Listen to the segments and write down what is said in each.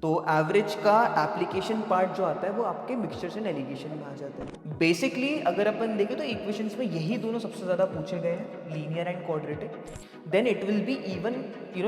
तो एवरेज का application part जो आता है वो आपके मिक्सचर्स एंड एलिगेशन में आ जाता है। बेसिकली अगर अपन देखें तो इक्वेशंस में यही दोनों सबसे ज़्यादा पूछे गए हैं, linear and quadratic. Then it will be even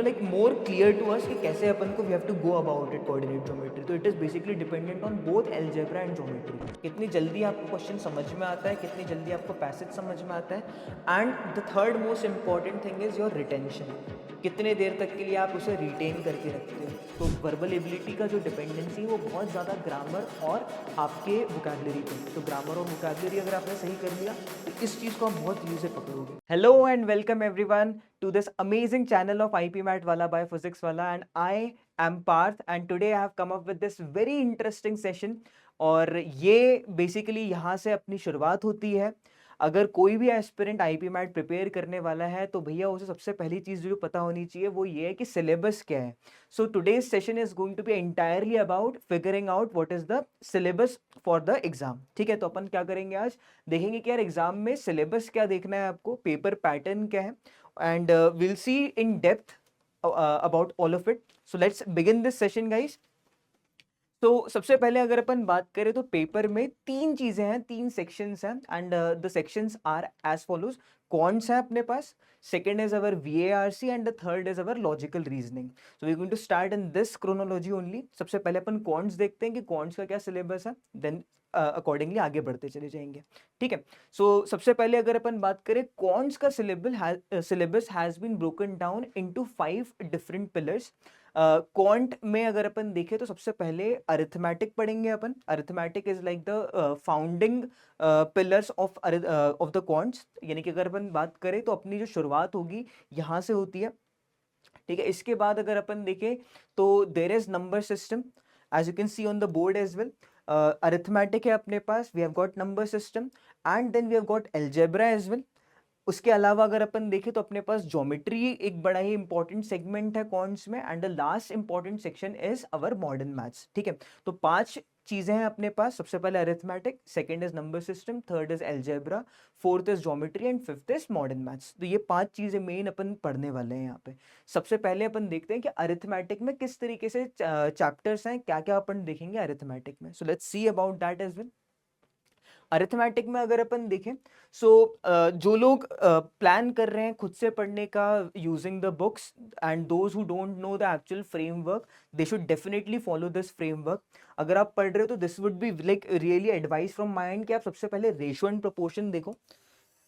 like more clear to us कि कैसे अपन को we have to go about it coordinate geometry. तो it is basically dependent on both algebra and geometry. कितनी जल्दी आपको क्वेश्चन समझ में आता है, कितनी जल्दी आपको पैसेज समझ में आता है। And the third most important thing is your retention, कितने देर तक के लिए आप उसे रिटेन करके रखते हो। तो वर्बल एबिलिटी का जो डिपेंडेंसी वो बहुत ज़्यादा ग्रामर और आपके वोकैबुलरी पे। तो ग्रामर और वोकैबुलरी अगर आपने सही कर लिया तो इस चीज़ को आप बहुत ईजी से पकड़ोगे। Hello and welcome everyone to this amazing channel of IPMAT Wallah by Physics Wallah, and I am Parth and today I have come up with this very interesting session. और ये बेसिकली यहाँ से अपनी शुरुआत होती है। अगर कोई भी एस्पिरेंट आईपी मैट प्रिपेयर करने वाला है तो भैया उसे सबसे पहली चीज़ जो पता होनी चाहिए वो ये है कि सिलेबस क्या है। So today's session is going to be entirely about figuring out what is the syllabus for the exam. ठीक है, तो अपन क्या करेंगे आज, देखेंगे कि यार एग्जाम में सिलेबस क्या देखना है आपको, पेपर पैटर्न क्या है, and will see in depth about all of it. So let's begin this session guys. तो सबसे पहले अगर अपन बात करें तो पेपर में तीन चीजें हैं, तीन सेक्शंस हैं, and the sections are as follows. Quants है अपने पास, second is our VARC, and the third is our logical reasoning. So we going to start in this chronology only. सबसे पहले अपन कॉन्ट्स देखते हैं कि कॉन्ट्स का क्या सिलेबस है, देन अकॉर्डिंगली आगे बढ़ते चले जाएंगे। ठीक है, सो सबसे पहले अगर अपन बात करें कॉन्ट्स का syllabus has been broken down into 5 different pillars. Quant में अगर अपन देखें तो सबसे पहले अरिथमेटिक पढ़ेंगे अपन। Arithmetic is like the founding pillars of the quants, यानी कि अगर अपन बात करें तो अपनी जो शुरुआत होगी यहाँ से होती है। ठीक है, इसके बाद अगर अपन देखें तो there is number system, as you can see on the board as well. Arithmetic है अपने पास, we have got number system, and then we have got algebra as well. उसके अलावा अगर अपन देखें तो अपने पास ज्योमेट्री एक बड़ा ही इंपॉर्टेंट सेगमेंट है कॉन्ट्स में, and the last important section is our modern maths. ठीक है, तो पांच चीजें हैं अपने पास। सबसे पहले arithmetic, second is number system, third is algebra, fourth is geometry, and fifth is modern maths. तो ये पांच चीजें मेन अपन पढ़ने वाले हैं यहाँ पे। सबसे पहले अपन देखते हैं कि अरिथमेटिक में किस तरीके से चैप्टर्स हैं, क्या क्या अपन देखेंगे अरिथमेटिक में। So let's see about that as well. Arithmetic में अगर अपन देखें सो जो लोग प्लान कर रहे हैं खुद से पढ़ने का using the books, and those who don't know the actual framework, they should definitely follow this framework. अगर आप पढ़ रहे हो तो this would be like really advice from my end कि आप सबसे पहले रेशियो एंड प्रोपोर्शन देखो।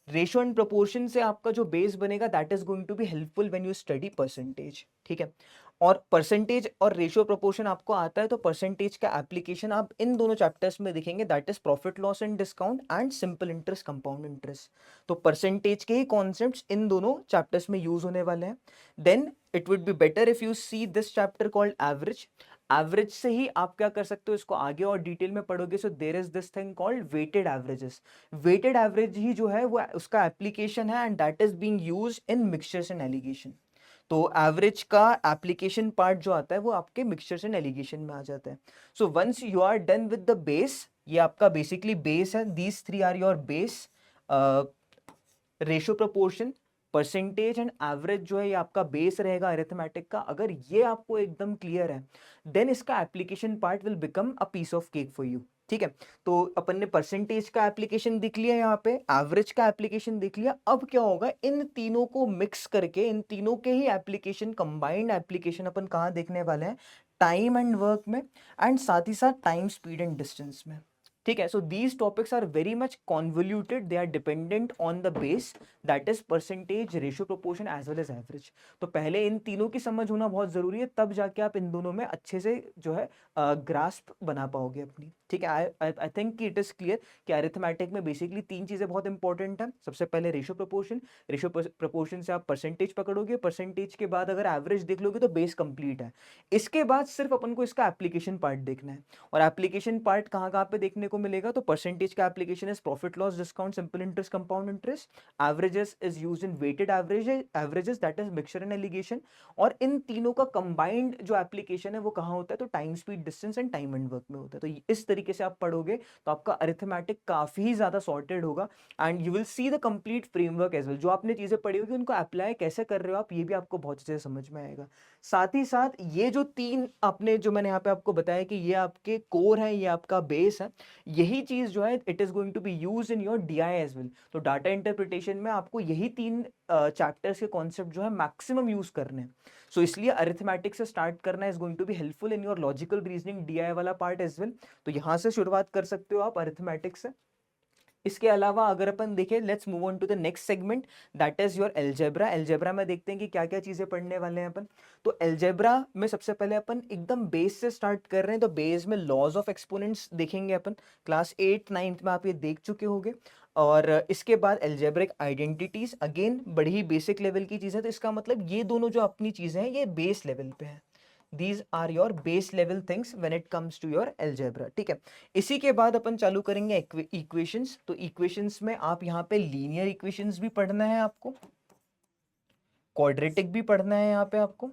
रेशियो एंड प्रोपोर्शन से आपका जो बेस बनेगा that is going to be helpful when you study percentage. ठीक है, और परसेंटेज और रेशियो प्रोपोर्शन आपको आता है तो परसेंटेज का एप्लीकेशन आप इन दोनों चैप्टर्स में दिखेंगे, that is profit loss and discount and simple interest compound interest. तो परसेंटेज के ही कॉन्सेप्ट्स इन दोनों चैप्टर्स में यूज होने वाले हैं। Then it would be better if you see this chapter called average. Average से ही आप क्या कर सकते हो, इसको आगे और डिटेल में पढ़ोगे। So there is this thing called weighted averages. Weighted average ही जो है वो उसका एप्लीकेशन है, and that is being used in mixtures and alligation. तो एवरेज का एप्लीकेशन पार्ट जो आता है वो आपके मिक्सचर्स एंड एलिगेशन में आ जाता है। So once you are done with the base, ये आपका बेसिकली बेस है, these three are your base. Ratio proportion, percentage and average जो है ये आपका बेस रहेगा अरिथमेटिक का। अगर ये आपको एकदम क्लियर है देन इसका application part will become a piece of cake for you. ठीक है, तो अपन ने परसेंटेज का एप्लीकेशन देख लिया, यहाँ पे एवरेज का एप्लीकेशन देख लिया। अब क्या होगा, इन तीनों को मिक्स करके इन तीनों के ही एप्लीकेशन, कंबाइंड एप्लीकेशन अपन कहाँ देखने वाले हैं, टाइम एंड वर्क में, एंड साथ ही साथ टाइम स्पीड एंड डिस्टेंस में। ठीक है, so these topics are very much convoluted, they are dependent on the base that is percentage, ratio proportion as well as average. तो पहले इन तीनों की समझ होना बहुत जरूरी है, तब जाके आप इन दोनों में अच्छे से जो है ग्रास्प बना पाओगे अपनी। ठीक है, आई थिंक कि इट इज क्लियर कि अरिथमेटिक में बेसिकली तीन चीजें बहुत इंपॉर्टेंट है। सबसे पहले रेशियो प्रोपोर्शन, रेशियो प्रोपोर्शन से आप परसेंटेज पकड़ोगे, परसेंटेज के बाद अगर एवरेज देख लोगे तो बेस कंप्लीट है। इसके बाद सिर्फ अपन को इसका एप्लीकेशन पार्ट देखना है, और एप्लीकेशन पार्ट कहाँ कहाँ पे देखने को मिलेगा, तो परसेंटेज का application is profit loss discount simple interest compound interest, averages is used in weighted averages that is mixture and alligation, और इन तीनों का कंबाइंड जो एप्लीकेशन है वो कहाँ होता है, तो time speed distance and time and work में होता है। तो इस तरीके से आप पढ़ोगे तो आपका अरिथमेटिक काफी ज्यादा सॉर्टेड होगा and you will see the complete framework as well. जो आपने चीजें पढ़ी होगी उनको अप्लाई कैसे कर रहे हो आप, ये भी आपको बहुत अच्छे से समझ में आएगा। साथ ही साथ ये जो तीन आपने जो मैंने यहाँ पे आपको बताया कि ये आपके कोर है, ये आपका बेस है, यही चीज जो है it is going to be use in your DI as well. तो डाटा इंटरप्रिटेशन में आपको यही तीन चैप्टर्स के कॉन्सेप्ट जो है मैक्सिमम यूज करने हैं। सो इसलिए अरिथमेटिक से स्टार्ट करना is going to be helpful in your logical reasoning DI वाला पार्ट एज वेल। तो यहां से शुरुआत कर सकते हो आप अरिथमेटिक से। इसके अलावा अगर अपन देखें, let's move on to the next segment that is your algebra. Algebra में देखते हैं कि क्या क्या चीजें पढ़ने वाले हैं अपन। तो अलजेब्रा में सबसे पहले अपन एकदम बेस से स्टार्ट कर रहे हैं। तो बेस में लॉज ऑफ एक्सपोनेंट्स देखेंगे अपन, क्लास 8 9th में आप ये देख चुके होंगे। और इसके बाद अलजेब्रिक आइडेंटिटीज, अगेन बड़ी ही बेसिक लेवल की चीज है। तो इसका मतलब ये दोनों जो अपनी चीजें हैं ये बेस लेवल पे है। These are your base level things when it comes to your algebra, ठीक है। इसी के बाद अपन चालू करेंगे इक्वेशंस। तो इक्वेशंस में आप यहाँ पे लीनियर इक्वेशंस भी पढ़ना है आपको, क्वाड्रेटिक भी पढ़ना है यहाँ पे आपको,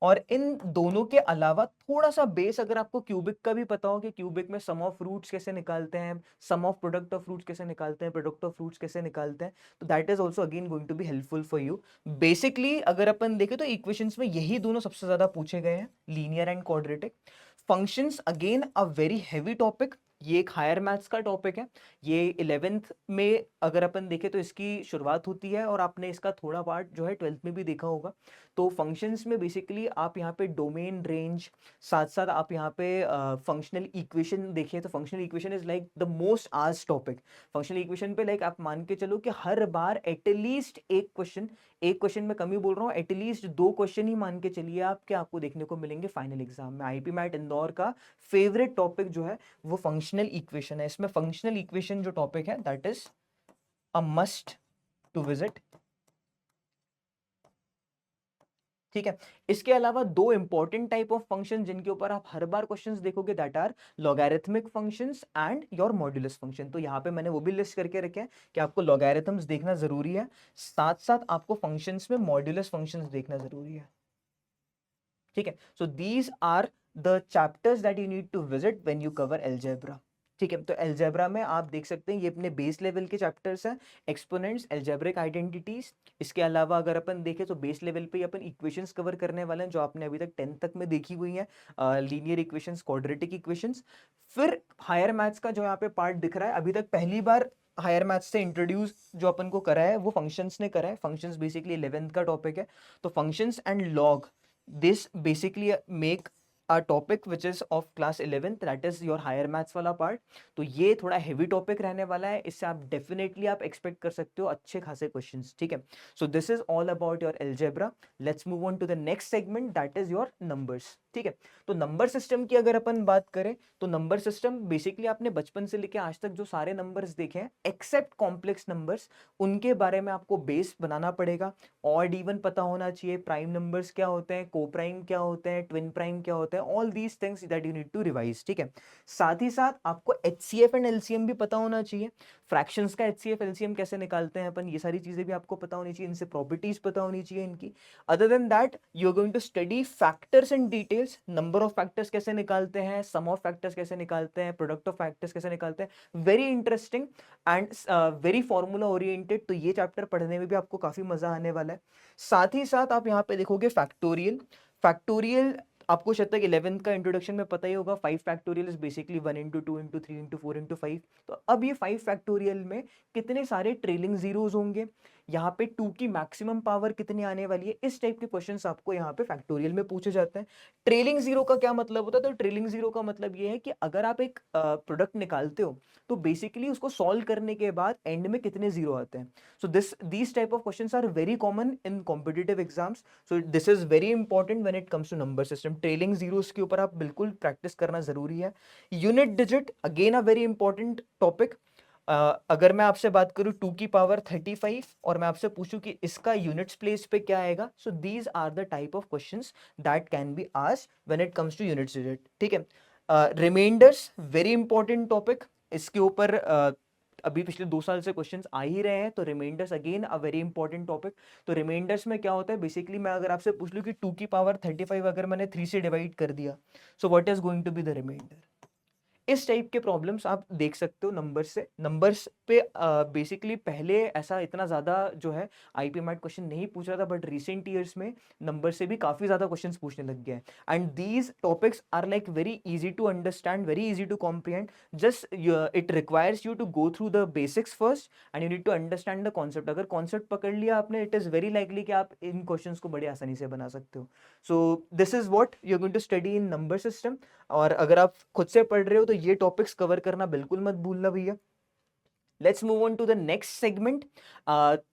और इन दोनों के अलावा थोड़ा सा बेस अगर आपको क्यूबिक का भी पता हो कि क्यूबिक में सम ऑफ रूट्स कैसे निकालते हैं, सम ऑफ प्रोडक्ट ऑफ रूट्स कैसे निकालते हैं, प्रोडक्ट ऑफ रूट्स कैसे निकालते हैं, तो that is also again going to be helpful for you. Basically अगर अपन देखें तो इक्वेशंस में यही दोनों सबसे ज्यादा पूछे गए हैं, linear and quadratic. Functions again a very heavy topic, ये एक हायर मैथ्स का टॉपिक है। ये 11th में अगर अपन देखें तो इसकी शुरुआत होती है, और आपने इसका थोड़ा पार्ट जो है 12th में भी देखा होगा। तो फंक्शंस में बेसिकली आप यहाँ पे डोमेन रेंज, साथ साथ आप यहाँ पे फंक्शनल इक्वेशन देखिए। तो functional equation is like the most asked topic. Functional equation पे लाइक आप मान के चलो कि हर बार एटलीस्ट एक क्वेश्चन में कमी बोल रहा हूँ, एटलीस्ट 2 क्वेश्चन ही मान के चलिए आप कि आपको देखने को मिलेंगे फाइनल एग्जाम में। आईपी मैट इंदौर का फेवरेट टॉपिक जो है वो फंक्शनल इक्वेशन है। इसमें फंक्शनल इक्वेशन जो टॉपिक है that is a must to visit, ठीक है। इसके अलावा 2 इंपॉर्टेंट टाइप ऑफ फंक्शन जिनके ऊपर आप हर बार क्वेश्चंस देखोगे that are logarithmic functions and your modulus function. तो यहाँ पे मैंने वो भी लिस्ट करके रखे हैं कि आपको लॉगरिथम्स देखना जरूरी है, साथ साथ आपको फंक्शंस में मॉड्यूलस फंक्शंस देखना जरूरी है, ठीक है। So these are the chapters that you need to visit when you cover algebra, ठीक है। तो अलजेब्रा में आप देख सकते हैं ये अपने बेस लेवल के चैप्टर्स हैं, एक्सपोनेंट्स, अलजेब्रिक आइडेंटिटीज। इसके अलावा अगर अपन देखें तो बेस लेवल पे अपन इक्वेशंस कवर करने वाले हैं जो आपने अभी तक 10th तक में देखी हुई हैं, लीनियर इक्वेशंस, क्वाड्रेटिक इक्वेशंस। फिर हायर मैथ्स का जो यहाँ पे पार्ट दिख रहा है, अभी तक पहली बार हायर मैथ्स से इंट्रोड्यूस जो अपन को करा है वो फंक्शंस ने करा है। फंक्शंस बेसिकली 11th का टॉपिक है। तो functions and log, this basically make a topic which is of class 11th, that is your higher maths वाला part। तो ये थोड़ा heavy topic रहने वाला है, इससे आप definitely आप expect कर सकते हो अच्छे खासे questions, ठीक है। So this is all about your algebra। Let's move on to the next segment that is your numbers, ठीक है। तो नंबर सिस्टम की अगर अपन बात करें तो नंबर सिस्टम बेसिकली आपने बचपन से लेके आज तक जो सारे नंबर्स देखे हैं एक्सेप्ट कॉम्प्लेक्स नंबर्स, उनके बारे में आपको बेस बनाना पड़ेगा। ऑड इवन पता होना चाहिए, प्राइम नंबर्स क्या होते हैं, को प्राइम क्या होते हैं, ट्विन प्राइम क्या होते हैं, all these things that you need to revise, ठीक है। साथ ही साथ आपको एचसीएफ एंड एलसीएम भी पता होना चाहिए। फ्रैक्शंस का एचसीएफ एलसीएम कैसे निकालते हैं अपन, ये सारी चीजें भी आपको पता होनी चाहिए, इनसे प्रॉपर्टीज पता होनी चाहिए इनकी। Other than that you are going to study factors in details, number of factors कैसे निकालते हैं, सम ऑफ फैक्टर्स कैसे निकालते हैं, प्रोडक्ट ऑफ फैक्टर्स कैसे निकालते हैं। Very interesting and very formula oriented. तो ये चैप्टर पढ़ने में भी आपको काफी मजा आने वाला है। साथ ही साथ आप यहाँ पे देखोगे फैक्टोरियल। फैक्टोरियल आपको शायद तक 11th का इंट्रोडक्शन में पता ही होगा। 5 factorial is basically 1 into 2 into 3 into 4 into 5। तो अब ये 5 फैक्टोरियल में कितने सारे ट्रेलिंग जीरोज होंगे, यहाँ पे 2 की मैक्सिमम पावर कितनी आने वाली है, इस टाइप के क्वेश्चंस आपको यहाँ पे फैक्टोरियल में पूछे जाते हैं। ट्रेलिंग जीरो का क्या मतलब होता है, तो ट्रेलिंग जीरो का मतलब ये है कि अगर आप एक प्रोडक्ट निकालते हो तो बेसिकली उसको सॉल्व करने के बाद एंड में कितने जीरो आते हैं। So these type of questions are very common in competitive exams. So this is very important when it comes to number system. Trailing zeros के ऊपर आप बिल्कुल प्रैक्टिस करना जरूरी है। Unit digit again a very important topic. अगर मैं आपसे बात करूं 2 की पावर 35 और मैं आपसे पूछूं कि इसका यूनिट्स प्लेस पे क्या आएगा, so these are the type of questions that can be asked when it comes to units digit, ठीक है। रिमाइंडर्स वेरी इंपॉर्टेंट टॉपिक, इसके ऊपर अभी पिछले 2 साल से क्वेश्चंस आ ही रहे हैं, तो remainders again a very important topic. तो रिमाइंडर्स में क्या होता है, बेसिकली मैं अगर आपसे पूछ लूं कि 2 की पावर 35 अगर मैंने 3 से डिवाइड कर दिया, so what is going to be the remainder. इस टाइप के प्रॉब्लम्स आप देख सकते हो नंबर से। नंबर्स पे बेसिकली पहले ऐसा इतना ज़्यादा जो है आईपी मैट क्वेश्चन नहीं पूछ रहा था, बट रिसेंट ईयर्स में नंबर से भी काफ़ी ज़्यादा क्वेश्चंस पूछने लग गए हैं। And these topics are like very easy to understand, very easy to comprehend. Just it requires you to go through the basics first and you need to understand the concept. अगर concept पकड़ लिया आपने, it is very likely कि आप इन questions को बड़े आसानी से बना सकते हो। So this is what you are going to study in number system. और अगर आप खुद से पढ़ रहे हो तो ये टॉपिक्स कवर करना बिल्कुल मत भूलना भैया। Let's move on to the next segment.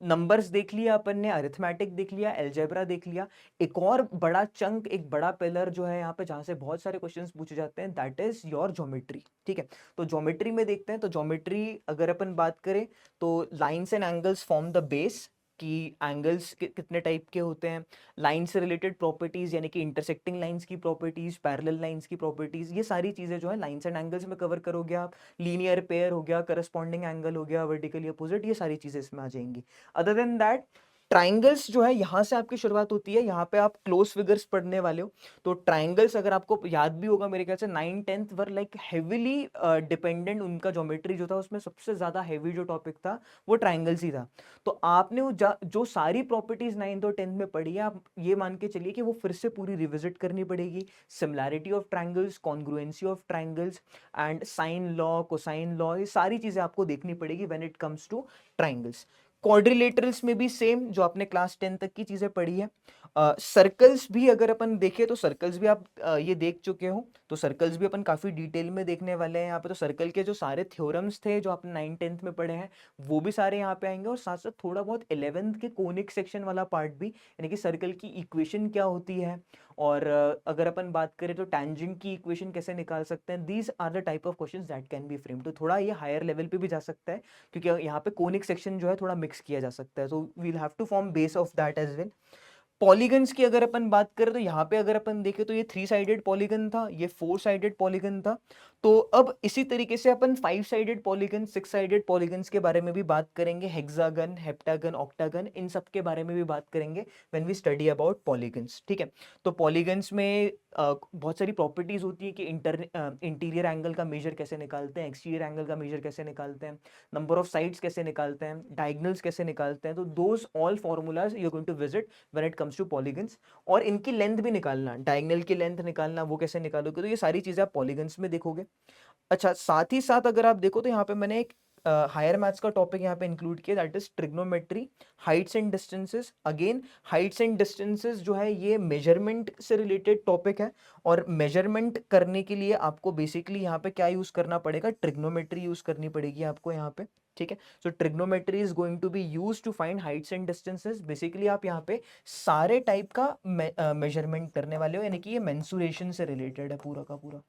Numbers देख लिया अपन ने, अरिथमेटिक देख लिया, एल्जेब्रा देख लिया। एक और बड़ा चंक, एक बड़ा पिलर जो है यहाँ पे जहाँ से बहुत सारे क्वेश्चंस पूछे जाते हैं, दैट इज योर ज्योमेट्री। ठीक है, तो ज्योमेट्री में देखते हैं। तो ज्योमेट्री अगर अपन बात करें तो lines and angles form the base, कि एंगल्स कितने टाइप के होते हैं, लाइन से रिलेटेड प्रॉपर्टीज यानी कि इंटरसेक्टिंग लाइंस की प्रॉपर्टीज, पैरेलल लाइंस की प्रॉपर्टीज, ये सारी चीजें जो है लाइन्स एंड एंगल्स में कवर करोगे आप। लीनियर पेयर हो गया, करस्पॉन्डिंग एंगल हो गया, वर्टिकली अपोजिट, ये सारी चीजें इसमें आ जाएंगी। अदर देन दैट ट्राइंगल्स जो है यहाँ से आपकी शुरुआत होती है, यहाँ पे आप क्लोज फिगर्स पढ़ने वाले हो। तो ट्राइंगल्स अगर आपको याद भी होगा, मेरे ख्याल से 9th-10th were like heavily dependent, उनका ज्योमेट्री जो था उसमें सबसे ज्यादा हेवी जो टॉपिक था वो ट्राइंगल्स ही था। तो आपने वो जो सारी प्रॉपर्टीज 9th और 10th में पढ़ी है, आप ये मान के चलिए कि वो फिर से पूरी रिविजिट करनी पड़ेगी। Similarity of triangles, congruency of triangles and sine law, cosine law, ये सारी चीजें आपको देखनी पड़ेगी when it comes to triangles. Quadrilaterals में भी सेम, जो आपने क्लास 10 तक की चीजें पढ़ी है। सर्कल्स भी अगर अपन देखें तो सर्कल्स भी आप ये देख चुके हो, तो सर्कल्स भी अपन काफी डिटेल में देखने वाले हैं यहाँ पे। तो सर्कल के जो सारे थ्योरम्स थे जो आपने 9th-10th में पढ़े हैं, वो भी सारे यहाँ पे आएंगे। और साथ साथ थोड़ा बहुत 11th के कोनिक सेक्शन वाला पार्ट भी, यानी कि सर्कल की इक्वेशन क्या होती है, और अगर अपन बात करें तो टैंजेंट की इक्वेशन कैसे निकाल सकते हैं। These are the type of questions that can be frame. तो थोड़ा ये हायर लेवल पे भी जा सकता है, क्योंकि यहाँ पे कोनिक सेक्शन जो है थोड़ा मिक्स किया जा सकता है। So we'll have to form base of that as well. Polygons की अगर अपन बात करें तो यहाँ पे अगर अपन देखें तो ये 3 साइडेड पॉलीगन था, ये 4 साइडेड पॉलीगन था। तो अब इसी तरीके से अपन 5 साइडेड पॉलीगन, 6 साइडेड पॉलीगन्स के बारे में भी बात करेंगे, हेक्सागन, हेप्टागन, ऑक्टागन, इन सब के बारे में भी बात करेंगे when we study about polygons. ठीक है, तो पॉलीगन्स में बहुत सारी प्रॉपर्टीज होती है कि इंटीरियर एंगल का मेजर कैसे निकालते हैं, एक्सटीरियर एंगल का मेजर कैसे निकालते हैं, नंबर ऑफ साइड्स कैसे निकालते हैं, डायगनल्स कैसे निकालते हैं। तो those all formulas you are going to visit when it comes to polygons. और इनकी लेंथ भी निकालना, डायगनल की लेंथ निकालना, वो कैसे निकालोगे, तो ये सारी चीजें आप पॉलीगन्स में देखोगे। अच्छा, साथ ही साथ अगर आप देखो तो यहाँ पे मैंने एक हायर मैथ्स का टॉपिक यहाँ पे इंक्लूड किया, that is trigonometry, Heights and distances. Again Heights and distances जो है ये मेजरमेंट से रिलेटेड टॉपिक है, और मेजरमेंट करने के लिए आपको बेसिकली यहाँ पे क्या यूज करना पड़ेगा, ट्रिग्नोमेट्री यूज करनी पड़ेगी आपको यहाँ पे। ठीक है, so trigonometry is going to be use to find heights and distances. Basically आप यहाँ पे सारे टाइप का मेजरमेंट करने वाले हो, यानी कि ये मेंसुरेशन से रिलेटेड है पूरा का पूरा।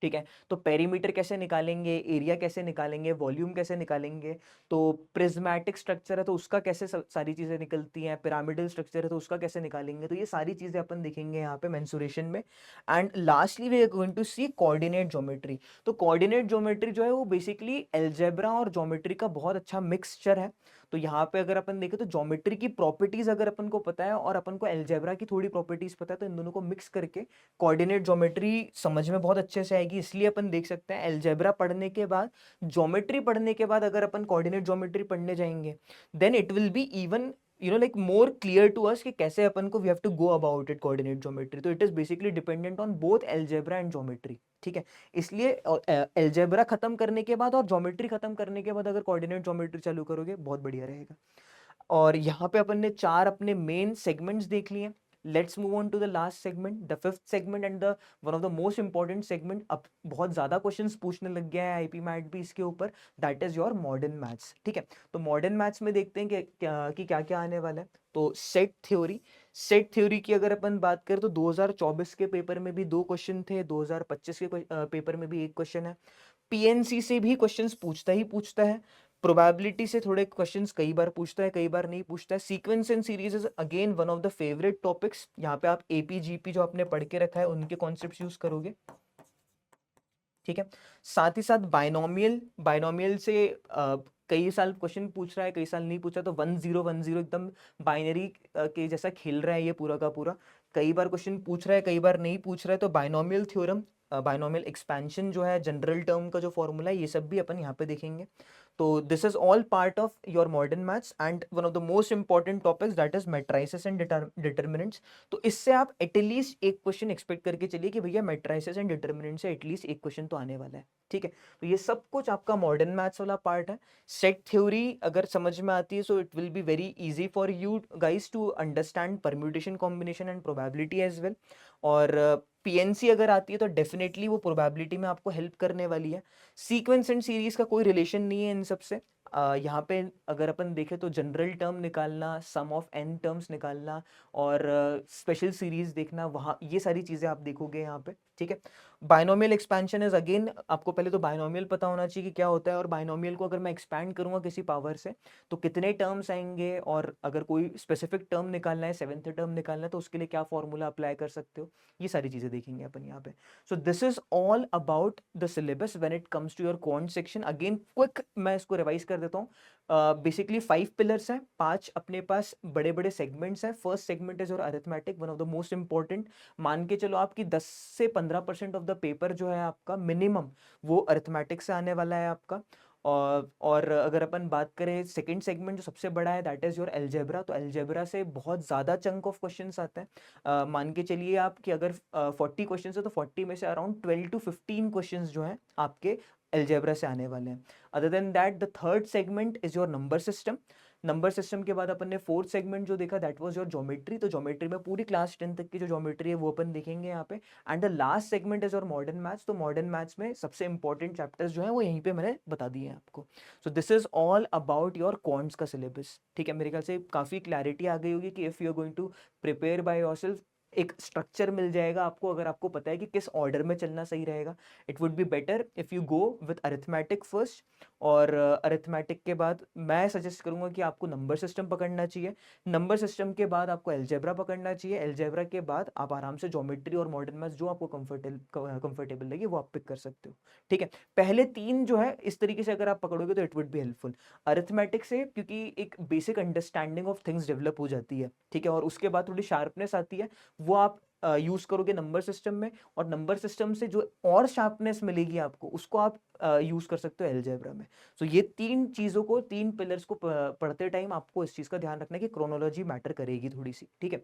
ठीक है, तो पेरीमीटर कैसे निकालेंगे, एरिया कैसे निकालेंगे, वॉल्यूम कैसे निकालेंगे, तो प्रिज्मेटिक स्ट्रक्चर है तो उसका कैसे सारी चीजें निकलती हैं, पिरामिडल स्ट्रक्चर है तो उसका कैसे निकालेंगे, तो ये सारी चीजें अपन देखेंगे यहाँ पे मेंसुरेशन में। And lastly we are going to see coordinate geometry. तो कोऑर्डिनेट ज्योमेट्री जो है वो बेसिकली अलजेब्रा और ज्योमेट्री का बहुत अच्छा मिक्सचर है। तो यहाँ पे अगर अपन देखें तो ज्योमेट्री की प्रॉपर्टीज अगर अपन को पता है और अपन को अलजेब्रा की थोड़ी प्रॉपर्टीज पता है, तो इन दोनों को मिक्स करके कोऑर्डिनेट ज्योमेट्री समझ में बहुत अच्छे से आएगी। इसलिए अपन देख सकते हैं अलजेब्रा पढ़ने के बाद, ज्योमेट्री पढ़ने के बाद अगर अपन कोऑर्डिनेट ज्योमेट्री पढ़ने जाएंगे, then it will be even like more clear to us कि कैसे अपन को we have to go about it coordinate geometry. तो it is basically dependent on both algebra and geometry. ठीक है, इसलिए अलजेब्रा खत्म करने के बाद और ज्योमेट्री खत्म करने के बाद अगर कोऑर्डिनेट ज्योमेट्री चालू करोगे बहुत बढ़िया रहेगा। और यहाँ पे अपन ने 4 अपने मेन सेगमेंट्स देख लिए। Let's move on to the last segment, the fifth segment and the one of the most important segment. अब बहुत ज्यादा क्वेश्चंस पूछने लग गया है आईपी मैट भी इसके ऊपर, that is your modern maths. ठीक है, तो मॉडर्न मैथ्स में देखते हैं कि क्या क्या आने वाला है। तो सेट थ्योरी, सेट थ्योरी की अगर अपन बात करें तो 2024 के पेपर में भी 2 क्वेश्चन थे, 2025 के पेपर में भी 1 क्वेश्चन है। पीएनसी से भी क्वेश्चंस पूछता ही पूछता है, प्रोबेबिलिटी से थोड़े क्वेश्चंस कई बार पूछता है, कई बार नहीं पूछता है। Sequence and series is again one of the favourite topics. यहाँ पे आप एपीजीपी जो आपने पढ़ के रखा है उनके कॉन्सेप्ट्स यूज करोगे। ठीक है। साथ ही साथ बाइनोमियल, बाइनोमियल से कई साल क्वेश्चन पूछ रहा है, कई साल नहीं पूछा, तो 1-0 एकदम बाइनरी के जैसा खेल रहा है ये पूरा का पूरा। कई बार क्वेश्चन पूछ रहा है, कई बार नहीं पूछ रहा है, तो बाइनोमियल थ्योरम, बाइनोमियल एक्सपेंशन जो है, जनरल टर्म का जो फॉर्मूला है, ये सब भी अपन यहाँ पे देखेंगे। तो this is all part of your modern maths and one of the most important topics that is matrices and determinants. तो इससे आप एटलीस्ट एक क्वेश्चन एक्सपेक्ट करके चलिए कि भैया मैट्राइसेस एंड डिटर्मिनेंट से एटलीस्ट एक क्वेश्चन तो आने वाला है, ठीक है। तो ये सब कुछ आपका मॉडर्न मैथ्स वाला पार्ट है। सेट थ्योरी अगर समझ में आती है, so it will be very easy for you guys to understand permutation, combination and probability as well. और पीएनसी अगर आती है तो डेफिनेटली वो प्रोबेबिलिटी में आपको हेल्प करने वाली है। सीक्वेंस एंड सीरीज का कोई रिलेशन नहीं है इन सबसे। यहाँ पे अगर अपन देखें तो जनरल टर्म निकालना, सम ऑफ एन टर्म्स निकालना और स्पेशल सीरीज देखना, वहाँ ये सारी चीज़ें आप देखोगे यहाँ पे, ठीक है। बाइनोमियल एक्सपेंशन इज अगेन, आपको पहले तो बाइनोमियल पता होना चाहिए कि क्या होता है, और बाइनोमियल को अगर मैं एक्सपैंड करूँगा किसी पावर से तो कितने टर्म्स आएंगे, और अगर कोई स्पेसिफिक टर्म निकालना है, सेवेंथ टर्म निकालना है, तो उसके लिए क्या फॉर्मूला अप्लाई कर सकते हो, ये सारी चीज़ें देखेंगे अपन यहाँ पे। So this is all about the syllabus when it comes to your quant section. Again quick मैं इसको रिवाइज कर देता हूँ। बेसिकली 5 पिलर्स हैं, 5 अपने पास बड़े बड़े सेगमेंट्स हैं। First segment is your arithmetic, one of the most important. मान के चलो आपकी 10 से 15% ऑफ द पेपर जो है आपका मिनिमम, वो अरिथमेटिक से आने वाला है आपका। और अगर अपन बात करें सेकंड सेगमेंट जो सबसे बड़ा है, दैट इज योर अलजेब्रा। तो अलजेब्रा से बहुत ज़्यादा चंक ऑफ क्वेश्चंस आते हैं। मान के चलिए आप कि अगर 40 क्वेश्चंस है तो 40 में से अराउंड 12 to 15 क्वेश्चंस जो हैं आपके अलजेब्रा से आने वाले हैं। Other than that the third segment is your number system. Number system के बाद अपन ने फोर्थ सेगमेंट जो देखा, दैट वाज योर ज्योमेट्री। तो ज्योमेट्री में पूरी क्लास 10 तक की जो ज्योमेट्री है वो अपन देखेंगे यहाँ पे। And the last segment is your modern maths. तो मॉडर्न मैथ्स में सबसे इंपॉर्टेंट चैप्टर्स जो है वो यहीं पे मैंने बता दिए हैं आपको। सो this is all about your quants का सिलेबस, ठीक है। मेरे ख्याल से काफ़ी क्लैरिटी आ गई होगी कि if you are going to prepare by yourself, एक स्ट्रक्चर मिल जाएगा आपको, अगर आपको पता है कि किस ऑर्डर में चलना सही रहेगा। It would be better if you go with arithmetic first, और अरिथमेटिक के बाद मैं सजेस्ट करूंगा कि आपको नंबर सिस्टम पकड़ना चाहिए। नंबर सिस्टम के बाद आपको अलजेब्रा पकड़ना चाहिए। अलजेब्रा के बाद आप आराम से ज्योमेट्री और मॉडर्न मैथ्स जो आपको कंफर्टेबल लगे वो आप पिक कर सकते हो, ठीक है। पहले 3 जो है इस तरीके से अगर आप पकड़ोगे तो it would be helpful. Arithmetic से क्योंकि एक basic understanding of things develop हो जाती है, ठीक है, और उसके बाद थोड़ी शार्पनेस आती है, वो आप यूज करोगे नंबर सिस्टम में। और नंबर सिस्टम से जो और शार्पनेस मिलेगी आपको, उसको आप यूज कर सकते हो अलजेब्रा में। सो ये 3 चीजों को, 3 पिलर्स को पढ़ते टाइम आपको इस चीज का ध्यान रखना है कि क्रोनोलॉजी मैटर करेगी थोड़ी सी, ठीक है।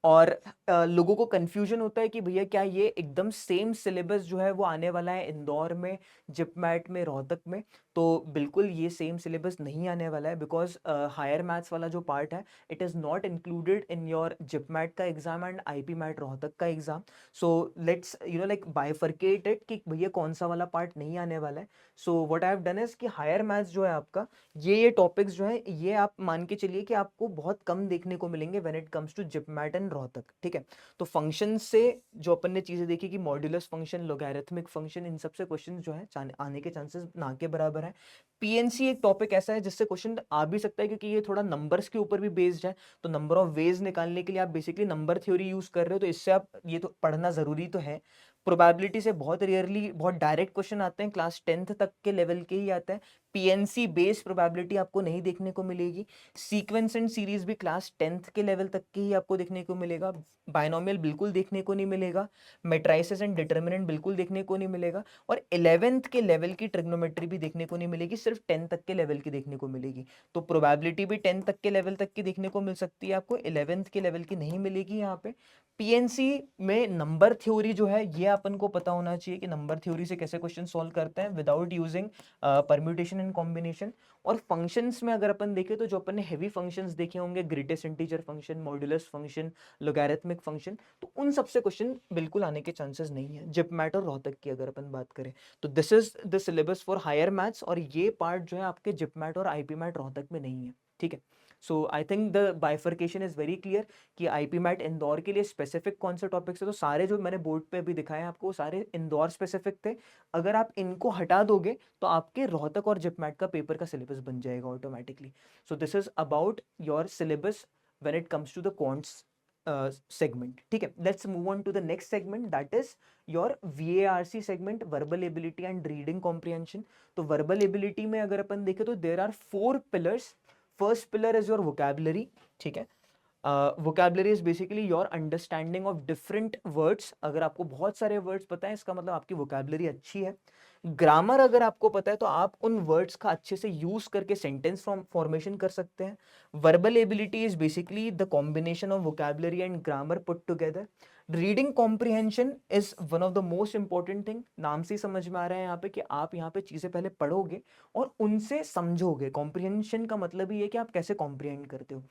और लोगों को कंफ्यूजन होता है कि भैया क्या ये एकदम सेम सिलेबस जो है वो आने वाला है इंदौर में, जिपमैट में, रोहतक में? तो बिल्कुल ये सेम सिलेबस नहीं आने वाला है, बिकॉज हायर मैथ्स वाला जो पार्ट है it is not included in your JIPMAT का exam and IPMAT Rohtak का exam. So let's like bifurcate it कि भैया कौन सा वाला पार्ट नहीं आने वाला है। So what I have done is कि हायर मैथ्स जो है आपका, ये टॉपिक्स जो है ये आप मान के चलिए कि आपको बहुत कम देखने को मिलेंगे when it comes to JIPMAT and Rohtak, ठीक है। तो फंक्शन से जो अपन ने चीजें देखी कि मॉड्यूलस फंक्शन, लोगैरिथमिक फंक्शन, इन सब से क्वेश्चन जो है आने के चांसेस ना के बराबर है। पीएनसी एक टॉपिक ऐसा है जिससे क्वेश्चन आ भी सकता है क्योंकि ये थोड़ा नंबर्स के ऊपर भी बेस्ड है। तो नंबर ऑफ वेज निकालने के लिए आप बेसिकली नंबर थ्योरी यूज कर रहे हो, तो इससे आप ये तो पढ़ना जरूरी तो है। प्रोबेबिलिटी से बहुत रेयरली बहुत डायरेक्ट क्वेश्चन आते हैं, क्लास 10th तक के लेवल के ही आता है। पीएनसी बेस्ड प्रोबेबिलिटी आपको नहीं देखने को मिलेगी। सीक्वेंस एंड सीरीज भी क्लास 10th के लेवल तक के ही आपको देखने को मिलेगा। बाइनोमियल बिल्कुल देखने को नहीं मिलेगा। मैट्राइसेस एंड डिटर्मिनेंट बिल्कुल देखने को नहीं मिलेगा। और 11th के लेवल की ट्रिग्नोमेट्री भी देखने को नहीं मिलेगी, सिर्फ 10 तक के लेवल की देखने को मिलेगी। तो प्रोबेबिलिटी भी 10 तक के लेवल तक की देखने को मिल सकती है आपको, 11th के लेवल की नहीं मिलेगी यहाँ पे। पीएनसी में नंबर थ्योरी जो है ये अपन को पता होना चाहिए कि नंबर थ्योरी से कैसे क्वेश्चन सॉल्व करते हैं without using permutation and combination. और फंक्शंस में अगर अपन देखें तो जो अपन ने हेवी फंक्शंस देखे होंगे, greatest integer function, modulus function, logarithmic function, तो उन सबसे क्वेश्चन बिल्कुल आने के चांसेस नहीं है। जिपमैट और रोहतक की अगर अपन बात करें तो this is the syllabus for higher maths, और ये पार्ट जो है आपके जिपमैट और आईपी मैट रोहतक में नहीं है, ठीक है। So I think the bifurcation is very clear कि आईपी मैट इंदौर के लिए स्पेसिफिक कौन से टॉपिक्स है। तो सारे जो मैंने बोर्ड पे अभी दिखाए हैं आपको, वो सारे इंदौर स्पेसिफिक थे। अगर आप इनको हटा दोगे तो आपके रोहतक और जिपमैट का पेपर का सिलेबस बन जाएगा automatically. So this is about your syllabus when it comes to the quants segment. ठीक है, let's move on to the next segment, that is your VARC segment, verbal ability and reading comprehension. तो verbal ability में अगर अपन देखें तो there are 4 pillars. First pillar is your vocabulary. ठीक है, vocabulary is basically your understanding of different words. अगर आपको बहुत सारे words पता है इसका मतलब आपकी vocabulary अच्छी है. ग्रामर अगर आपको पता है तो आप उन वर्ड्स का अच्छे से यूज करके सेंटेंस फॉर्मेशन कर सकते हैं. Verbal ability is basically the combination of vocabulary and grammar put together. Reading comprehension is one of the most important thing. नाम से ही समझ में आ रहा है यहाँ पे कि आप यहाँ पे चीजें पहले पढ़ोगे और उनसे समझोगे. कॉम्प्रिहेंशन का मतलब ही है कि आप कैसे कॉम्प्रिहेंड करते हो.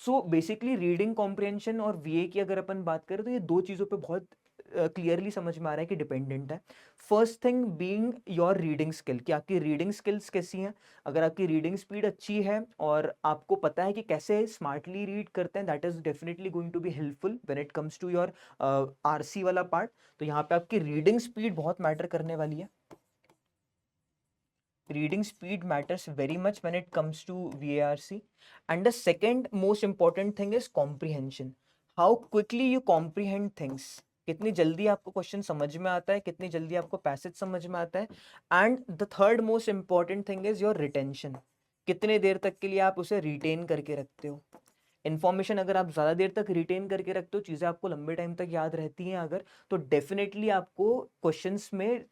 सो बेसिकली रीडिंग कॉम्प्रिहेंशन और वीए की अगर अपन बात करें तो ये दो चीजों पे बहुत क्लियरली समझ में आ रहा है कि डिपेंडेंट है. First thing being your reading skill, कि आपकी रीडिंग स्किल्स कैसी हैं. अगर आपकी रीडिंग स्पीड अच्छी है और आपको पता है कि कैसे स्मार्टली रीड करते हैं, that is definitely going to be helpful when it comes to your RC वाला पार्ट. तो यहाँ पे आपकी रीडिंग स्पीड बहुत मैटर करने वाली है. Reading speed matters very much when it comes to VARC. And the second most important thing is comprehension. How quickly you comprehend things. कितनी जल्दी आपको क्वेश्चन समझ में आता है, कितनी जल्दी आपको पैसेज समझ में आता है. And the third most important thing is your retention. कितने देर तक के लिए आप उसे रिटेन करके रखते हो. इन्फॉर्मेशन अगर आप ज़्यादा देर तक रिटेन करके रखते हो, चीज़ें आपको लंबे टाइम तक याद रहती हैं अगर, तो डेफिनेटली आपको क्वेश्चंस में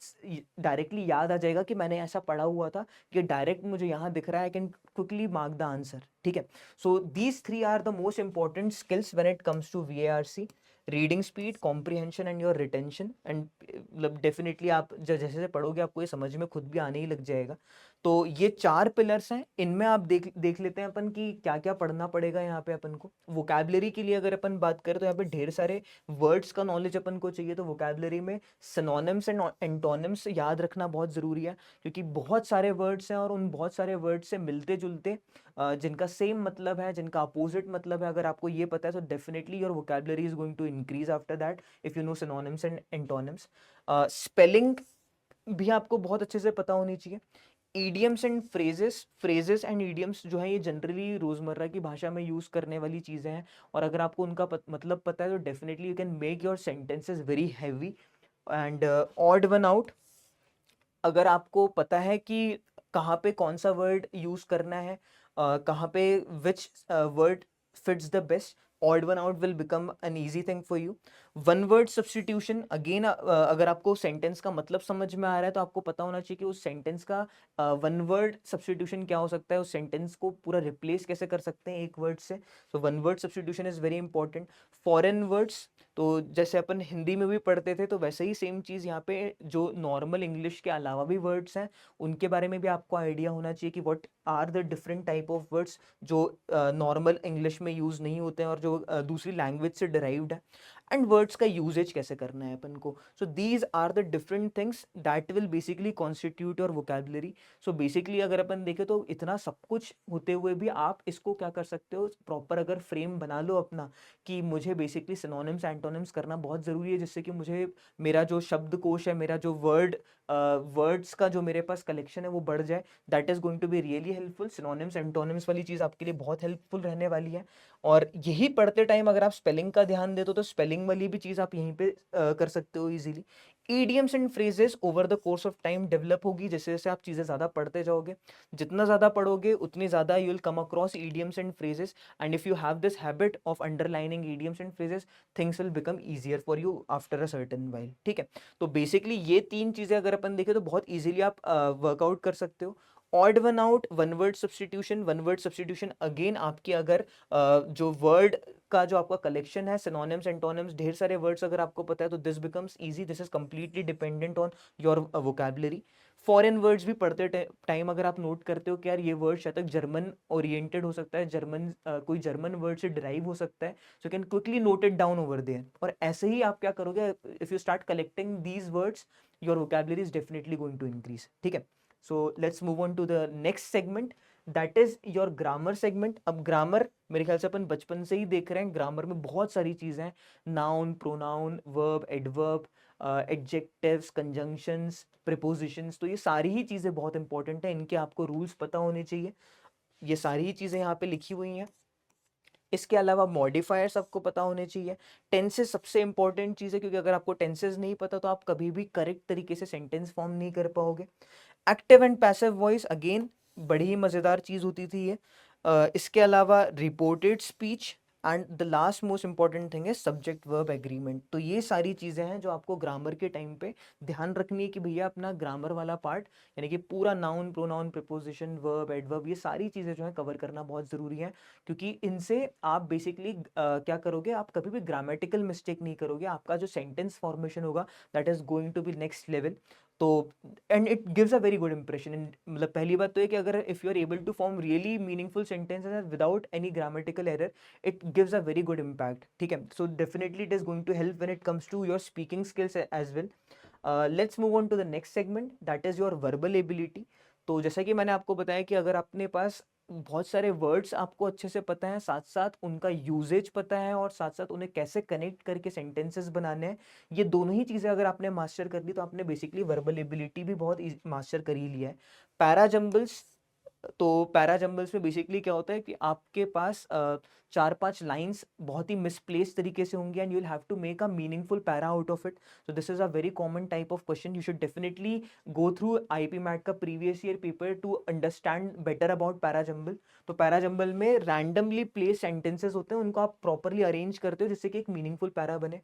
डायरेक्टली याद आ जाएगा कि मैंने ऐसा पढ़ा हुआ था कि डायरेक्ट मुझे यहाँ दिख रहा है, I can quickly mark the answer. ठीक है, so these 3 are the most important skills when it comes to VARC. Reading speed, comprehension and your retention. And मतलब डेफिनेटली आप जैसे जैसे पढ़ोगे आपको ये समझ में खुद भी आने ही लग जाएगा. तो ये 4 पिलर्स हैं. इनमें आप देख लेते हैं अपन कि क्या क्या पढ़ना पड़ेगा यहाँ पे अपन को. वोकैबुलरी के लिए अगर अपन बात करें तो यहाँ पे ढेर सारे वर्ड्स का नॉलेज अपन को चाहिए. तो वोकैबुलरी में सिनोनिम्स एंड एंटोनिम्स याद रखना बहुत ज़रूरी है, क्योंकि बहुत सारे वर्ड्स हैं और उन बहुत सारे वर्ड्स से मिलते जुलते जिनका सेम मतलब है, जिनका अपोजिट मतलब है, अगर आपको ये पता है तो definitely your vocabulary is going to increase after that if you know synonyms and antonyms. Spelling भी आपको बहुत अच्छे से पता होनी चाहिए. Idioms and phrases and idioms जो है ये जनरली रोजमर्रा की भाषा में यूज करने वाली चीजें हैं, और अगर आपको उनका मतलब पता है तो definitely you can make your sentences very heavy. And odd one out, अगर आपको पता है कि कहाँ पे कौन सा वर्ड यूज करना है, कहाँ पे which word fits the best, odd one out will become an easy thing for you. One word substitution, again अगर आपको सेंटेंस का मतलब समझ में आ रहा है तो आपको पता होना चाहिए कि उस सेंटेंस का वन वर्ड सब्सटीट्यूशन क्या हो सकता है, उस सेंटेंस को पूरा रिप्लेस कैसे कर सकते हैं एक वर्ड से. So one word substitution is very important. Foreign words, तो जैसे अपन हिंदी में भी पढ़ते थे तो वैसे ही सेम चीज़ यहाँ पे जो नॉर्मल इंग्लिश के अलावा भी वर्ड्स हैं उनके बारे में भी आपको आइडिया होना चाहिए कि what are the different type of words जो नॉर्मल इंग्लिश में यूज़ नहीं होते हैं और जो दूसरी लैंग्वेज से डिराइव्ड है. एंड वर्ड्स का यूजेज कैसे करना है अपन को. So these are the different things that will basically constitute your vocabulary. So basically अगर अपन देखें तो इतना सब कुछ होते हुए भी आप इसको क्या कर सकते हो, प्रॉपर अगर फ्रेम बना लो अपना कि मुझे बेसिकली सिनोनिम्स एंटोनिम्स करना बहुत ज़रूरी है, जिससे कि मुझे मेरा जो शब्दकोश है, मेरा जो वर्ड्स का जो मेरे पास कलेक्शन है वो बढ़ जाए. That is going to be really helpful. Synonyms antonyms वाली चीज़ आपके लिए बहुत हेल्पफुल रहने वाली है. और यही पढ़ते टाइम अगर आप स्पेलिंग का ध्यान देते हो तो स्पेलिंग वाली भी चीज़ आप यहीं पे कर सकते हो easily. Idioms and phrases over the course of time develop होगी जैसे जैसे आप चीज़ें ज़्यादा पढ़ते जाओगे. जितना ज़्यादा पढ़ोगे उतनी ज़्यादा you will come across idioms and phrases. And if you have this habit of underlining idioms and phrases, things will become easier for you after a certain while. ठीक है, तो बेसिकली ये 3 चीज़ें अगर अपन देखें तो बहुत ईजिली आप वर्कआउट कर सकते हो. Odd one out, one word substitution again आपकी अगर जो वर्ड का जो आपका कलेक्शन है, सिनोनिम्स एंटोनिम्स, ढेर सारे वर्ड्स अगर आपको पता है तो this becomes easy. This is completely dependent on your vocabulary. Foreign words भी पढ़ते टाइम अगर आप नोट करते हो कि यार ये वर्ड शायद तक जर्मन ओरिएंटेड हो सकता है, कोई जर्मन वर्ड से डिराइव हो सकता है, so can quickly note it down over there. और ऐसे ही आप क्या करोगे, if you start collecting these words, your vocabulary is definitely going to increase. ठीक है, so let's move on to the next segment, that is your grammar segment. अब grammar मेरे ख्याल से अपन बचपन से ही देख रहे हैं. ग्रामर में बहुत सारी चीज़ें हैं, noun, pronoun, verb, adverb, adjectives, conjunctions, prepositions. तो ये सारी ही चीज़ें बहुत इंपॉर्टेंट है, इनके आपको रूल्स पता होने चाहिए. ये सारी ही चीज़ें यहाँ पे लिखी हुई हैं. इसके अलावा मॉडिफायर्स आपको पता होने चाहिए। टेंसेस सबसे इंपॉर्टेंट चीज़ है, क्योंकि अगर आपको टेंसेस नहीं पता तो आप कभी भी करेक्ट तरीके से सेंटेंस फॉर्म नहीं कर पाओगे। Active and passive voice again बड़ी ही मज़ेदार चीज़ होती थी ये। इसके अलावा reported speech and the last most important thing है सब्जेक्ट वर्ब एग्रीमेंट। तो ये सारी चीज़ें हैं जो आपको ग्रामर के टाइम पे ध्यान रखनी है कि भैया अपना ग्रामर वाला पार्ट, यानी कि पूरा noun pronoun preposition verb adverb, ये सारी चीज़ें जो है कवर करना बहुत ज़रूरी है। क्योंकि इनसे आप बेसिकली क्या करोगे, आप कभी भी ग्रामेटिकल मिस्टेक नहीं करोगे, आपका जो सेंटेंस फॉर्मेशन होगा that is going to be next level. तो and it gives a very good impression. मतलब पहली बात तो है कि अगर if you are able to form really meaningful sentences without any grammatical error, it gives a very good impact, ठीक है। So definitely it is going to help when it comes to your speaking skills as well. Let's move on to the next segment that is your verbal ability. तो जैसा कि मैंने आपको बताया कि अगर अपने पास बहुत सारे वर्ड्स आपको अच्छे से पता है, साथ साथ उनका यूजेज पता है, और साथ साथ उन्हें कैसे कनेक्ट करके सेंटेंसेस बनाने हैं, ये दोनों ही चीज़ें अगर आपने मास्टर कर ली तो आपने बेसिकली वर्बल एबिलिटी भी बहुत मास्टर कर ही लिया है। पैराजम्बल्स, तो पैराजम्बल्स में बेसिकली क्या होता है कि आपके पास 4-5 लाइंस बहुत ही मिसप्लेस तरीके से होंगी and you will have to make a meaningful para out of it. So this is a very common type of question. You should definitely go through IPMAT का previous year paper to understand better about parajumble. तो parajumble में randomly place sentences होते हैं, उनको आप properly arrange करते हो जिससे कि एक मीनिंगफुल पैरा बने।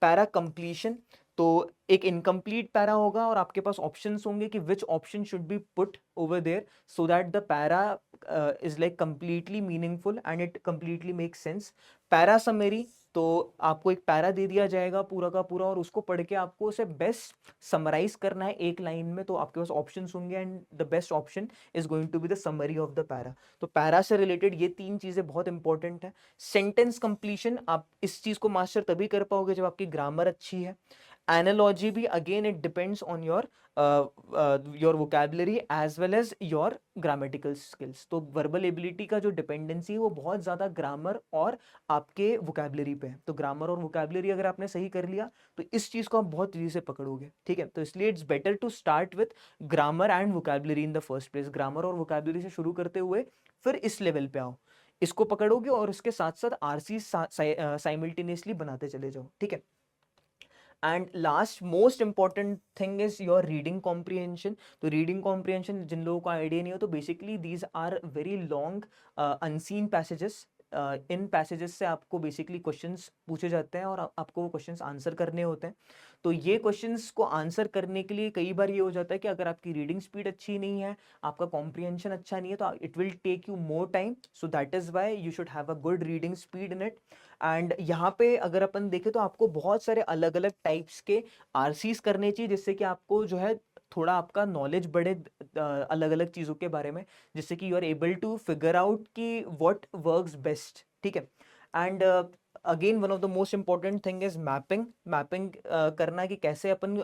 पैरा कंप्लीशन, तो एक इनकम्प्लीट पैरा होगा और आपके पास ऑप्शंस होंगे कि which option should be put over there so that the para is like completely meaningful and it completely makes sense. Para summary, तो आपको एक पैरा दे दिया जाएगा पूरा का पूरा और उसको पढ़ के आपको उसे बेस्ट समराइज करना है एक लाइन में, तो आपके पास ऑप्शंस होंगे and the best option is going to be the summary of the para. तो पैरा से रिलेटेड ये 3 चीजें बहुत इंपॉर्टेंट है। सेंटेंस कंप्लीशन, आप इस चीज को मास्टर तभी कर पाओगे जब आपकी ग्रामर अच्छी है। एनालॉजी भी again it depends on your vocabulary as well as your grammatical skills. तो वर्बल एबिलिटी का जो डिपेंडेंसी है वो बहुत ज़्यादा ग्रामर और आपके वोकैबुलरी पे है। तो ग्रामर और वोकैबुलरी अगर आपने सही कर लिया तो इस चीज़ को आप बहुत तेज़ी से पकड़ोगे, ठीक है। तो इसलिए it's better to start with grammar and vocabulary in the first place. Grammar और वोकैबुलरी से शुरू करते हुए फिर इस लेवल पे आओ, इसको पकड़ोगे और उसके साथ साथ आरसी साइमल्टेनियसली बनाते चले जाओ, ठीक है। And last most important thing is your reading comprehension. तो रीडिंग कॉम्प्रिहेंशन जिन लोगों को आइडिया नहीं हो, तो basically these are very long unseen passages. इन पैसेजेस से आपको बेसिकली क्वेश्चंस पूछे जाते हैं और आपको वो क्वेश्चंस आंसर करने होते हैं। तो ये क्वेश्चंस को आंसर करने के लिए कई बार ये हो जाता है कि अगर आपकी रीडिंग स्पीड अच्छी नहीं है, आपका कॉम्प्रिहेंशन अच्छा नहीं है, तो it will take you more time. So that is why you should have a good reading speed in it. And यहाँ पे अगर अपन देखें तो आपको बहुत सारे अलग अलग टाइप्स के आरसीज करने चाहिए, जिससे कि आपको जो है थोड़ा आपका नॉलेज बढ़े अलग अलग चीज़ों के बारे में, जिससे कि you are able to figure out कि व्हाट वर्क्स बेस्ट, ठीक है। And again one of the most important thing is mapping. Mapping करना कि कैसे अपन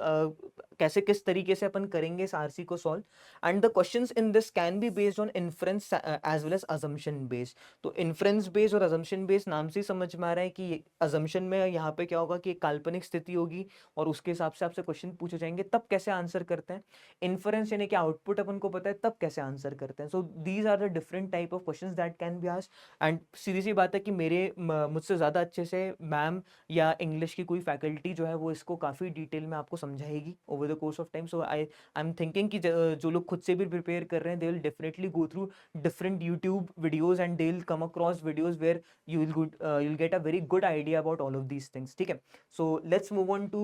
कैसे किस तरीके से अपन करेंगे इस आरसी को solve. And the questions in this can be based on inference as well as assumption based. तो इन्फ्रेंस बेस्ड और अजम्पशन बेस्ड नाम से ही समझ में आ रहा है कि अजम्पशन में यहाँ पे क्या होगा कि एक काल्पनिक स्थिति होगी और उसके हिसाब से आपसे क्वेश्चन पूछे जाएंगे, तब कैसे आंसर करते हैं। इन्फ्रेंस यानी कि आउटपुट अपन को पता है, तब कैसे आंसर करते हैं। So these are the different type of questions that can be asked. And सीधी सी बात है कि मुझसे ज़्यादा अच्छे से मैम या इंग्लिश की कोई फैकल्टी जो है वो इसको काफ़ी डिटेल में आपको समझाएगी over the course of time. So I am thinking कि जो लोग खुद से भी प्रिपेयर कर रहे हैं, they will definitely go through different YouTube videos and they'll come across videos where you'll get a very good idea about all of these things, ठीक है। So let's move on to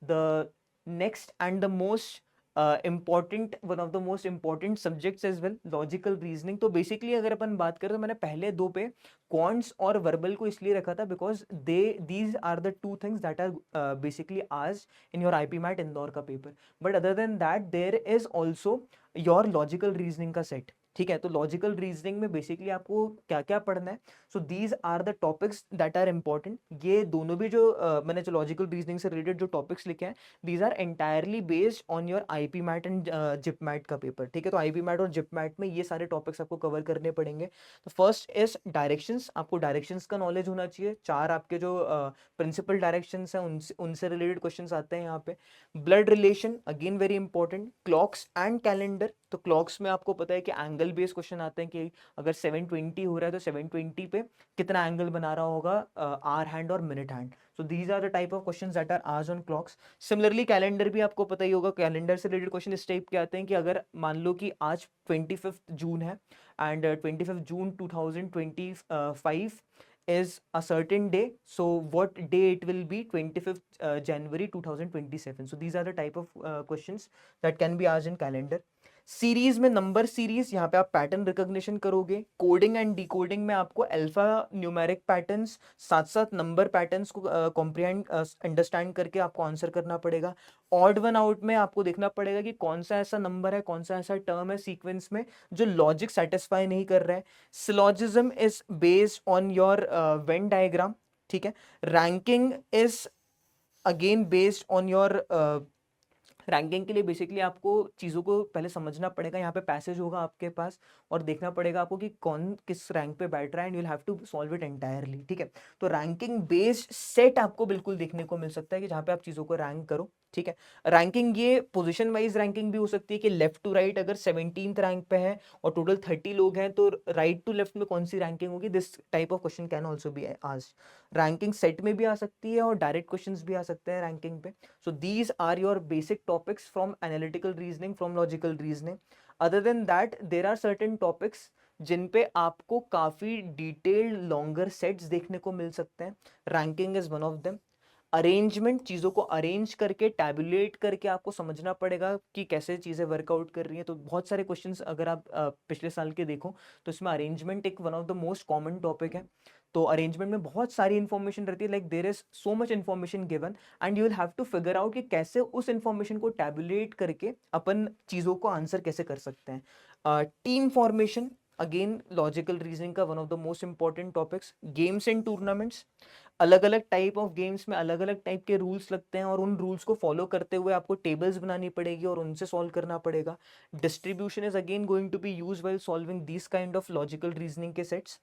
the next and the most important one of the most important subjects as well, logical reasoning। तो basically अगर अपन बात करें तो मैंने पहले दो पे क्वांट्स और वर्बल को इसलिए रखा था because these are the two things that are basically asked in your IP MAT Indore का paper. But other than that there is also your logical reasoning का सेट, ठीक है। तो लॉजिकल रीजनिंग में बेसिकली आपको क्या क्या पढ़ना है, so these are the topics that are important. ये दोनों भी जो मैंने जो लॉजिकल रीजनिंग से रिलेटेड जो टॉपिक्स लिखे हैं, these are entirely based on your IPMAT and JIPMAT का पेपर, ठीक है। तो आईपी मैट और जिप मैट में ये सारे टॉपिक्स आपको कवर करने पड़ेंगे। तो फर्स्ट इज डायरेक्शंस, आपको डायरेक्शंस का नॉलेज होना चाहिए। 4 आपके जो प्रिंसिपल डायरेक्शंस हैं उनसे रिलेटेड क्वेश्चंस आते हैं यहाँ पे। Blood relation again very important. Clocks and calendar, तो क्लॉक्स में आपको पता है कि एंगल बेस्ड क्वेश्चन आते हैं कि अगर 720 हो रहा है तो 720 पे कितना एंगल बना रहा होगा आवर हैंड और minute hand. So these are the type of questions that are asked on clocks. Similarly calendar भी आपको पता ही होगा, कैलेंडर से रिलेटेड क्वेश्चन इस टाइप के आते हैं कि अगर मान लो कि आज 25 जून है and 25th June 2025 is a certain day, so what day it will be? 25th January 2027. So these are the type of questions that can be asked in calendar. Series में नंबर सीरीज, यहाँ पे आप pattern recognition करोगे. Coding and decoding में आपको alpha numeric patterns साथ साथ number patterns को कॉम्प्रिहेंड अंडरस्टैंड करके आपको आंसर करना पड़ेगा. ऑड वन आउट में आपको देखना पड़ेगा कि कौन सा ऐसा नंबर है, कौन सा ऐसा टर्म है सीक्वेंस में जो लॉजिक सेटिस्फाई नहीं कर रहा है. Syllogism is based on your Venn diagram. ठीक है. Ranking is again based on your, ranking के लिए बेसिकली आपको चीज़ों को पहले समझना पड़ेगा. यहाँ पे पैसेज होगा आपके पास और देखना पड़ेगा आपको कि कौन किस रैंक पे बैठ रहा है and you will have to solve it entirely. ठीक है. तो रैंकिंग बेस्ड सेट आपको बिल्कुल देखने को मिल सकता है कि जहाँ पे आप चीज़ों को रैंक करो. ठीक है. रैंकिंग ये पोजीशन वाइज रैंकिंग भी हो सकती है कि लेफ्ट टू राइट अगर 17th रैंक पे है और टोटल 30 लोग हैं तो राइट टू लेफ्ट में कौन सी रैंकिंग होगी. This type of question can also be asked. Ranking set में भी आ सकती है और डायरेक्ट क्वेश्चंस भी आ सकते हैं रैंकिंग पे. So these are your basic topics from analytical reasoning, from logical reasoning. Other than that, there are certain topics जिन पे आपको काफ़ी डिटेल्ड लॉन्गर सेट्स देखने को मिल सकते हैं. Ranking is one of them. Arrangement, चीज़ों को अरेंज करके टैबुलेट करके आपको समझना पड़ेगा कि कैसे चीज़ें वर्कआउट कर रही हैं. तो बहुत सारे क्वेश्चंस अगर आप पिछले साल के देखो तो इसमें अरेंजमेंट एक one of the most common topic है. तो अरेंजमेंट में बहुत सारी इन्फॉर्मेशन रहती है, like there is so much information given and you will have to figure out कि कैसे उस इन्फॉर्मेशन को टैबुलेट करके अपन चीज़ों को आंसर कैसे कर सकते हैं. Team formation, again logical reasoning का one of the most important topics. Games and tournaments, अलग अलग टाइप ऑफ गेम्स में अलग अलग टाइप के रूल्स लगते हैं और उन रूल्स को फॉलो करते हुए आपको टेबल्स बनानी पड़ेगी और उनसे सॉल्व करना पड़ेगा. Distribution is again going to be use while solving this kind of logical reasoning के सेट्स.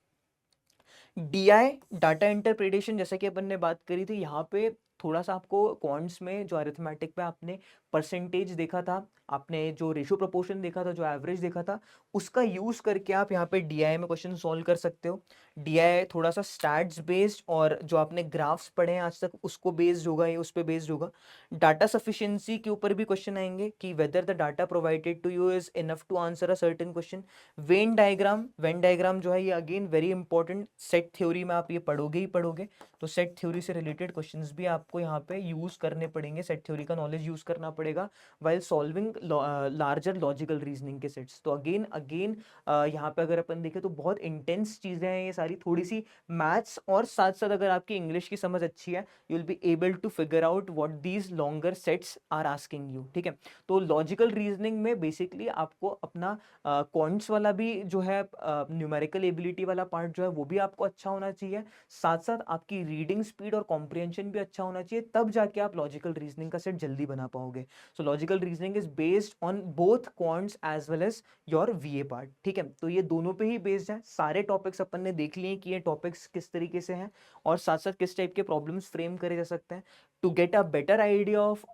डीआई, डाटा इंटरप्रिटेशन, जैसा कि अपन ने बात करी थी, यहाँ पे थोड़ा सा आपको क्वांट्स में जो अरिथमेटिक पे आपने परसेंटेज देखा था, आपने जो रेशियो प्रोपोर्शन देखा था, जो एवरेज देखा था, उसका यूज करके आप यहाँ पे डीआई में क्वेश्चन सॉल्व कर सकते हो. डीआई थोड़ा सा स्टैट्स बेस्ड और जो आपने ग्राफ्स पढ़े हैं आज तक उसको बेस्ड होगा, ये उस पर बेस्ड होगा. डाटा सफिशिएंसी के ऊपर भी क्वेश्चन आएंगे कि whether the data provided to you is enough to answer a certain question. Venn diagram, Venn diagram जो है ये again very important. Set theory में आप ये पढ़ोगे ही पढ़ोगे, तो सेट थ्योरी से रिलेटेड क्वेश्चंस भी आपको यहाँ पे यूज करने पड़ेंगे. सेट थ्योरी का नॉलेज यूज करना पड़ेगा while solving larger logical reasoning के सेट्स. तो अगेन अगेन यहाँ पे अगर अपन देखें तो बहुत इंटेंस चीज़ें हैं ये सारी. थोड़ी सी मैथ्स और साथ साथ अगर आपकी इंग्लिश की समझ अच्छी है you will be able to figure out what these longer sets are asking you. ठीक है. तो लॉजिकल रीजनिंग में बेसिकली आपको अपना क्वांट्स वाला भी जो है न्यूमेरिकल एबिलिटी वाला पार्ट जो है वो भी आपको अच्छा होना चाहिए. साथ साथ आपकी रीडिंग स्पीड और कॉम्प्रिहेंशन भी अच्छा होना चाहिए, तब जाके आप लॉजिकल रीजनिंग का सेट जल्दी बना पाओगे. So logical reasoning is based on both quants as well as your VA part. ठीक है. तो ये दोनों पे ही बेस्ड है. सारे टॉपिक्स अपन ने देख लिए कि ये टॉपिक्स किस तरीके से हैं और साथ साथ किस टाइप के प्रॉब्लम्स फ्रेम करे जा सकते हैं. To get a better idea of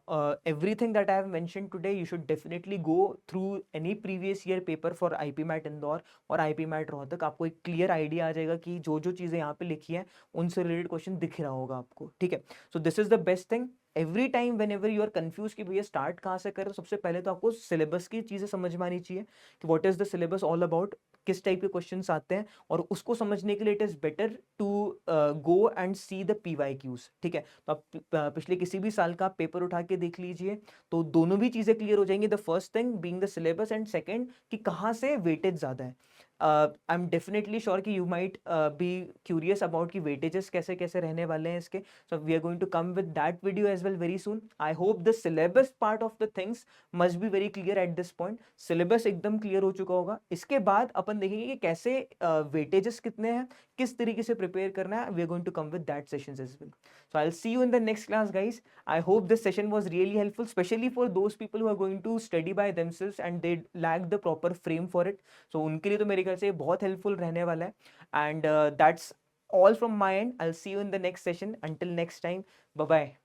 everything that I have mentioned today, you should definitely go through any previous year paper for IPMAT Indore और IPMAT रोहतक. आपको एक क्लियर आइडिया आ जाएगा कि जो जो चीज़ें यहाँ पे लिखी हैं उनसे रिलेटेड क्वेश्चन दिख रहा होगा आपको. ठीक है. So this is the best thing. Every time whenever you are confuse कि भैया स्टार्ट कहाँ से करें, तो सबसे पहले तो आपको सिलेबस की चीज़ें समझ में आनी चाहिए कि what is the syllabus all about, किस टाइप के क्वेश्चंस आते हैं, और उसको समझने के लिए it is better to go and see the PYQs. ठीक है. तो आप पिछले किसी भी साल का पेपर उठा के देख लीजिए तो दोनों भी चीज़ें क्लियर हो जाएंगी. The first thing being the syllabus and second कि कहाँ से वेटेज ज़्यादा है. आई एम डेफिनेटली श्योर कि you might be curious about कि वेटेजेस कैसे कैसे रहने वाले हैं इसके. So we are going to come with that video as well very soon. I hope the syllabus part of the things must be very clear at this point. Syllabus एकदम clear हो चुका होगा. इसके बाद अपन देखेंगे कि कैसे वेटेजेस कितने हैं, किस तरीके से प्रिपेयर करना है. We are going to come with that sessions as well. So I'll see you in the next class, guys. I hope this session was really helpful, especially for those people who are going to study by themselves and they lack the proper frame for it. So उनके लिए तो मेरे ख्याल से बहुत helpful रहने वाला है. And that's all from my end. I'll see you in the next session. Until next time, bye bye.